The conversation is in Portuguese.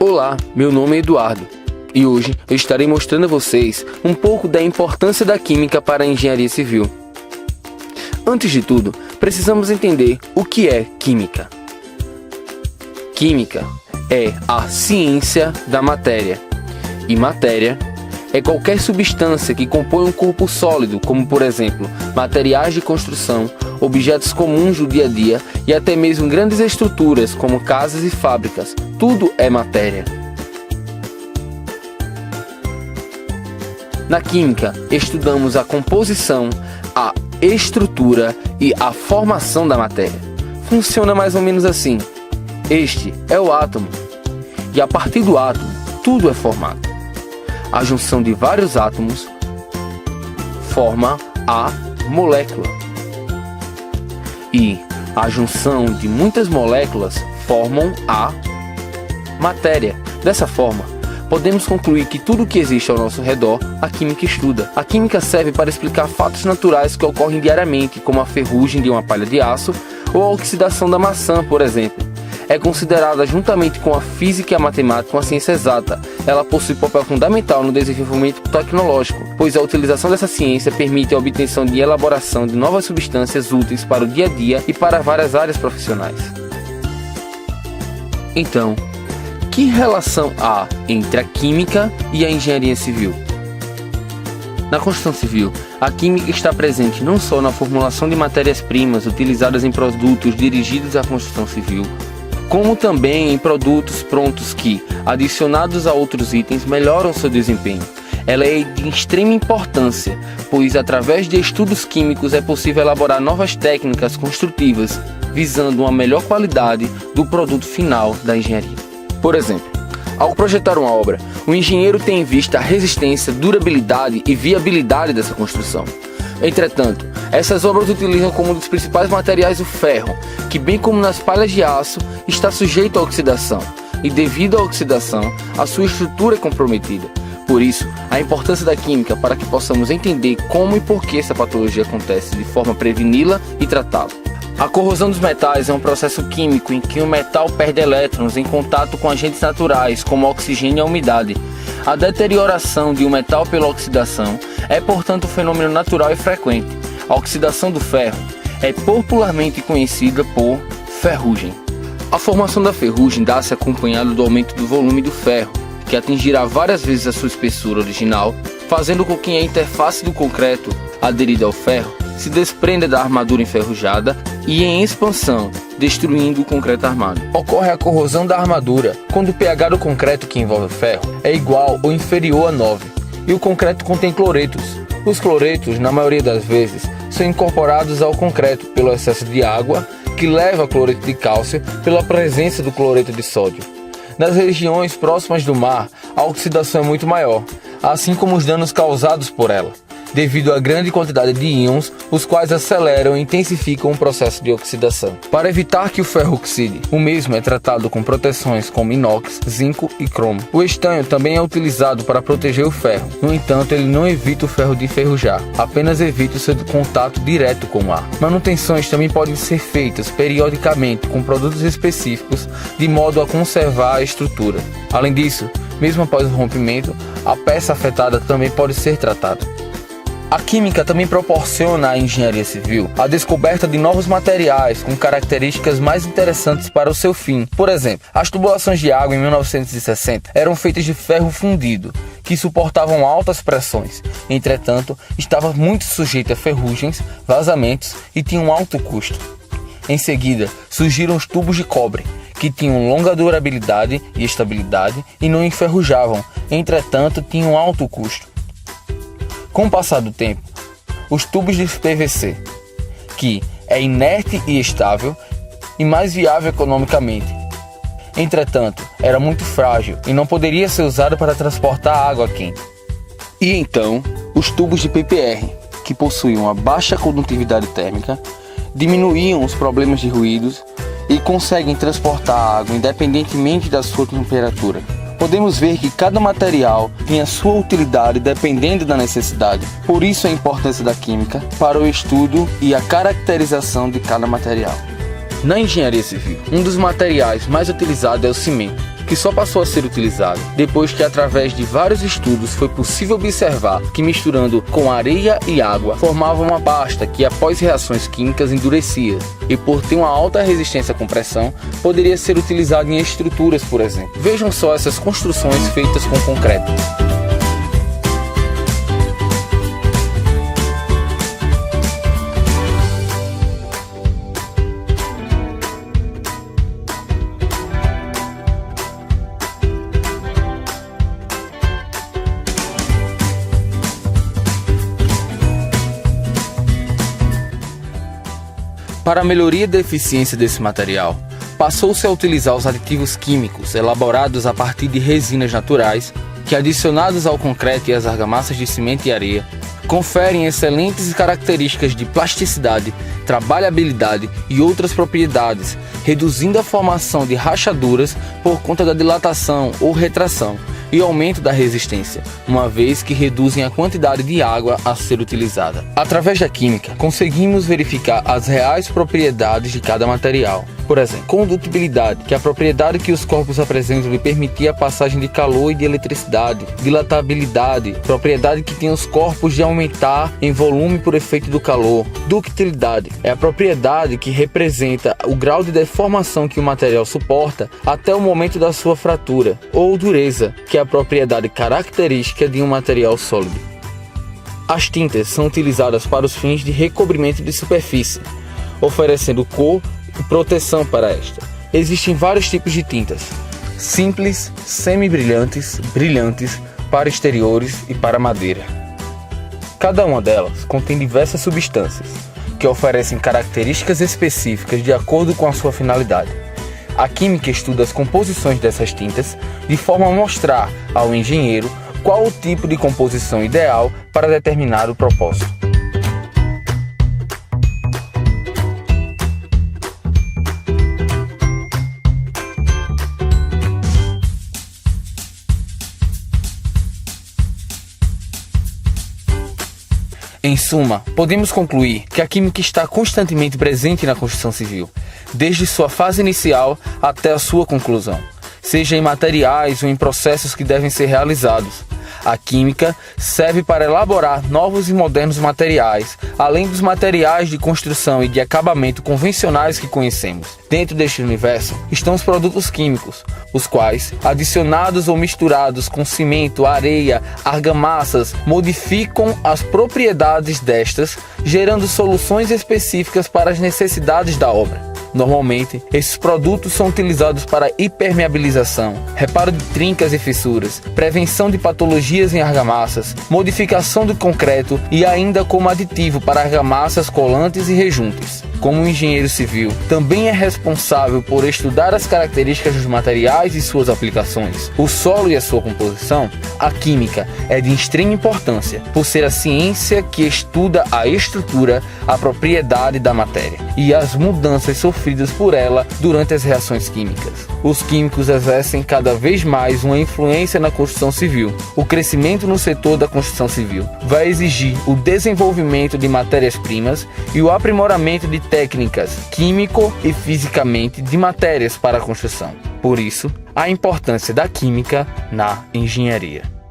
Olá, meu nome é Eduardo e hoje eu estarei mostrando a vocês um pouco da importância da química para a engenharia civil. Antes de tudo, precisamos entender o que é química. Química é a ciência da matéria, e matéria é qualquer substância que compõe um corpo sólido, como por exemplo, materiais de construção, objetos comuns do dia a dia e até mesmo grandes estruturas como casas e fábricas. Tudo é matéria. Na química, estudamos a composição, a estrutura e a formação da matéria. Funciona mais ou menos assim. Este é o átomo, e a partir do átomo, tudo é formado. A junção de vários átomos forma a molécula. E a junção de muitas moléculas formam a matéria. Dessa forma, podemos concluir que tudo o que existe ao nosso redor, a química estuda. A química serve para explicar fatos naturais que ocorrem diariamente, como a ferrugem de uma palha de aço ou a oxidação da maçã, por exemplo. É considerada, juntamente com a física e a matemática, uma ciência exata. Ela possui papel fundamental no desenvolvimento tecnológico, pois a utilização dessa ciência permite a obtenção e elaboração de novas substâncias úteis para o dia a dia e para várias áreas profissionais. Então, que relação há entre a química e a engenharia civil? Na construção civil, a química está presente não só na formulação de matérias-primas utilizadas em produtos dirigidos à construção civil, como também em produtos prontos que, adicionados a outros itens, melhoram seu desempenho. Ela é de extrema importância, pois através de estudos químicos é possível elaborar novas técnicas construtivas, visando uma melhor qualidade do produto final da engenharia. Por exemplo, ao projetar uma obra, o engenheiro tem em vista a resistência, durabilidade e viabilidade dessa construção. Entretanto, essas obras utilizam como um dos principais materiais o ferro, que bem como nas palhas de aço, está sujeito à oxidação, e devido à oxidação, a sua estrutura é comprometida. Por isso, a importância da química para que possamos entender como e por que essa patologia acontece, de forma a preveni-la e tratá-la. A corrosão dos metais é um processo químico em que o metal perde elétrons em contato com agentes naturais, como o oxigênio e a umidade. A deterioração de um metal pela oxidação é, portanto, um fenômeno natural e frequente. A oxidação do ferro é popularmente conhecida por ferrugem. A formação da ferrugem dá-se acompanhada do aumento do volume do ferro, que atingirá várias vezes a sua espessura original, fazendo com que a interface do concreto aderido ao ferro se desprenda da armadura enferrujada e em expansão, destruindo o concreto armado. Ocorre a corrosão da armadura quando o pH do concreto que envolve o ferro é igual ou inferior a 9 e o concreto contém cloretos. Os cloretos, na maioria das vezes, são incorporados ao concreto pelo excesso de água, que leva ao cloreto de cálcio pela presença do cloreto de sódio. Nas regiões próximas do mar, a oxidação é muito maior, assim como os danos causados por ela, devido à grande quantidade de íons, os quais aceleram e intensificam o processo de oxidação. Para evitar que o ferro oxide, o mesmo é tratado com proteções como inox, zinco e cromo. O estanho também é utilizado para proteger o ferro, no entanto ele não evita o ferro de enferrujar, apenas evita o seu contato direto com o ar. Manutenções também podem ser feitas periodicamente com produtos específicos, de modo a conservar a estrutura. Além disso, mesmo após o rompimento, a peça afetada também pode ser tratada. A química também proporciona à engenharia civil a descoberta de novos materiais com características mais interessantes para o seu fim. Por exemplo, as tubulações de água em 1960 eram feitas de ferro fundido, que suportavam altas pressões. Entretanto, estava muito sujeito a ferrugens, vazamentos e tinha um alto custo. Em seguida, surgiram os tubos de cobre, que tinham longa durabilidade e estabilidade e não enferrujavam, entretanto tinham alto custo. Com o passar do tempo, os tubos de PVC, que é inerte e estável e mais viável economicamente. Entretanto, era muito frágil e não poderia ser usado para transportar água quente. E então, os tubos de PPR, que possuíam uma baixa condutividade térmica, diminuíam os problemas de ruídos e conseguem transportar água independentemente da sua temperatura. Podemos ver que cada material tem a sua utilidade dependendo da necessidade. Por isso a importância da química para o estudo e a caracterização de cada material. Na engenharia civil, um dos materiais mais utilizados é o cimento. que só passou a ser utilizado depois que, através de vários estudos, foi possível observar que, misturando com areia e água, formava uma pasta que, após reações químicas, endurecia e, por ter uma alta resistência à compressão, poderia ser utilizado em estruturas, por exemplo. Vejam só essas construções feitas com concreto. Para a melhoria da eficiência desse material, passou-se a utilizar os aditivos químicos elaborados a partir de resinas naturais que, adicionados ao concreto e às argamassas de cimento e areia, conferem excelentes características de plasticidade, trabalhabilidade e outras propriedades, reduzindo a formação de rachaduras por conta da dilatação ou retração e aumento da resistência, uma vez que reduzem a quantidade de água a ser utilizada. Através da química, conseguimos verificar as reais propriedades de cada material. Por exemplo, condutibilidade, que é a propriedade que os corpos apresentam de permitir a passagem de calor e de eletricidade. Dilatabilidade, propriedade que tem os corpos de aumentar em volume por efeito do calor. Ductilidade, é a propriedade que representa o grau de deformação que o material suporta até o momento da sua fratura. Ou dureza, que é a propriedade característica de um material sólido. As tintas são utilizadas para os fins de recobrimento de superfície, oferecendo cor e proteção para esta. Existem vários tipos de tintas: simples, semi-brilhantes, brilhantes, para exteriores e para madeira. Cada uma delas contém diversas substâncias que oferecem características específicas de acordo com a sua finalidade. A química estuda as composições dessas tintas de forma a mostrar ao engenheiro qual o tipo de composição ideal para determinar o propósito. Em suma, podemos concluir que a química está constantemente presente na construção civil, desde sua fase inicial até a sua conclusão, seja em materiais ou em processos que devem ser realizados. A química serve para elaborar novos e modernos materiais, além dos materiais de construção e de acabamento convencionais que conhecemos. Dentro deste universo estão os produtos químicos, os quais, adicionados ou misturados com cimento, areia, argamassas, modificam as propriedades destas, gerando soluções específicas para as necessidades da obra. Normalmente, esses produtos são utilizados para impermeabilização, reparo de trincas e fissuras, prevenção de patologias em argamassas, modificação do concreto e ainda como aditivo para argamassas, colantes e rejuntes. Como engenheiro civil, também é responsável por estudar as características dos materiais e suas aplicações, o solo e a sua composição. A química é de extrema importância, por ser a ciência que estuda a estrutura, a propriedade da matéria e as mudanças sofridas por ela durante as reações químicas. Os químicos exercem cada vez mais uma influência na construção civil. O crescimento no setor da construção civil vai exigir o desenvolvimento de matérias-primas e o aprimoramento de técnicas químico e fisicamente de matérias para a construção. Por isso, a importância da química na engenharia.